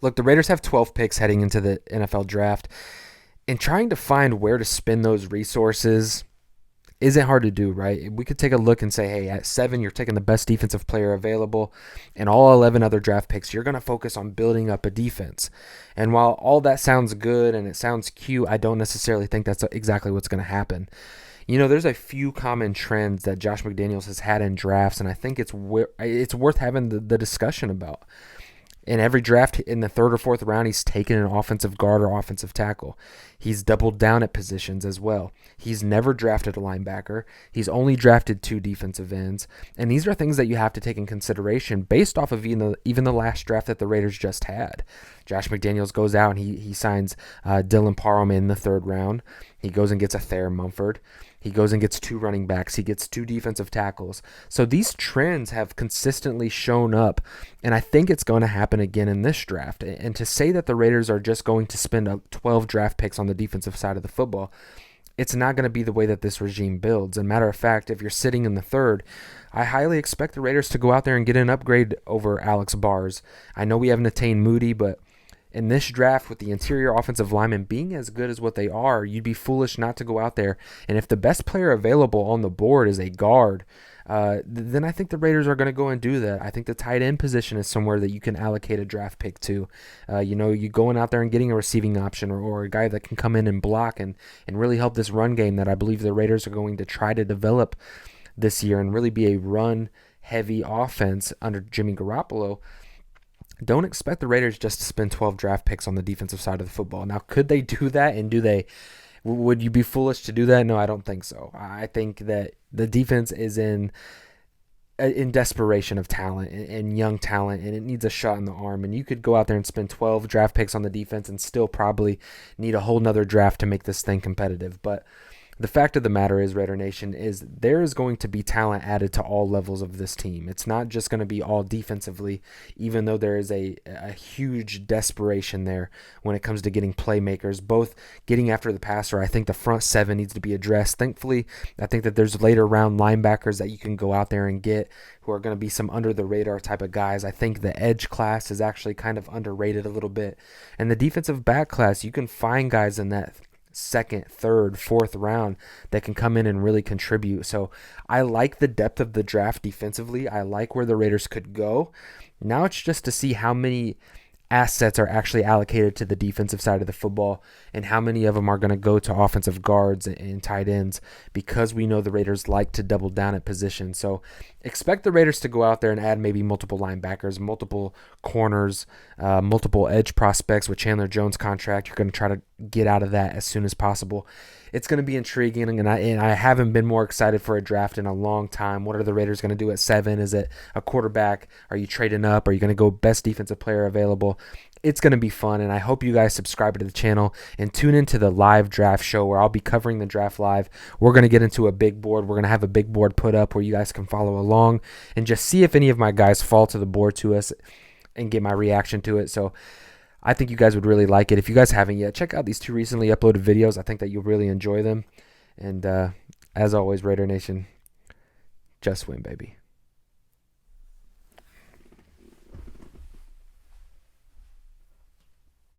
Look, the Raiders have 12 picks heading into the NFL draft, and trying to find where to spend those resources isn't hard to do, right? We could take a look and say, hey, at 7, you're taking the best defensive player available, and all 11 other draft picks, you're going to focus on building up a defense. And while all that sounds good and it sounds cute, I don't necessarily think that's exactly what's going to happen. There's a few common trends that Josh McDaniels has had in drafts, and I think it's worth having the discussion about. In every draft in the third or fourth round, he's taken an offensive guard or offensive tackle. He's doubled down at positions as well. He's never drafted a linebacker. He's only drafted 2 defensive ends. And these are things that you have to take in consideration based off of even the last draft that the Raiders just had. Josh McDaniels goes out and he signs Dylan Parham in the 3rd round. He goes and gets a Thayer Mumford. He goes and gets 2 running backs. He gets 2 defensive tackles. So these trends have consistently shown up, and I think it's going to happen again in this draft. And to say that the Raiders are just going to spend 12 draft picks on the defensive side of the football, it's not going to be the way that this regime builds. And matter of fact, if you're sitting in the 3rd, I highly expect the Raiders to go out there and get an upgrade over Alex Bars. I know we haven't attained Moody, but in this draft, with the interior offensive linemen being as good as what they are, you'd be foolish not to go out there. And if the best player available on the board is a guard, then I think the Raiders are going to go and do that. I think the tight end position is somewhere that you can allocate a draft pick to. You going out there and getting a receiving option or a guy that can come in and block and really help this run game that I believe the Raiders are going to try to develop this year and really be a run-heavy offense under Jimmy Garoppolo. Don't expect the Raiders just to spend 12 draft picks on the defensive side of the football. Now, could they do that, and would you be foolish to do that? No, I don't think so. I think that the defense is in desperation of talent and young talent, and it needs a shot in the arm. And you could go out there and spend 12 draft picks on the defense and still probably need a whole nother draft to make this thing competitive. But the fact of the matter is, Raider Nation, is there is going to be talent added to all levels of this team. It's not just going to be all defensively, even though there is a huge desperation there when it comes to getting playmakers, both getting after the passer. I think the front 7 needs to be addressed. Thankfully, I think that there's later round linebackers that you can go out there and get who are going to be some under-the-radar type of guys. I think the edge class is actually kind of underrated a little bit. And the defensive back class, you can find guys in that 2nd, 3rd, 4th round that can come in and really contribute. So I like the depth of the draft defensively. I like where the Raiders could go. Now it's just to see how many assets are actually allocated to the defensive side of the football and how many of them are going to go to offensive guards and tight ends, because we know the Raiders like to double down at position. So expect the Raiders to go out there and add maybe multiple linebackers, multiple corners, multiple edge prospects. With Chandler Jones' contract, you're going to try to get out of that as soon as possible. It's going to be intriguing, and I haven't been more excited for a draft in a long time. What are the Raiders going to do at 7? Is it a quarterback? Are you trading up? Are you going to go best defensive player available? It's going to be fun, and I hope you guys subscribe to the channel and tune into the live draft show where I'll be covering the draft live. We're going to get into a big board. We're going to have a big board put up where you guys can follow along and just see if any of my guys fall to the board to us and get my reaction to it. So I think you guys would really like it. If you guys haven't yet, check out these 2 recently uploaded videos. I think that you'll really enjoy them. And as always, Raider Nation, just win, baby.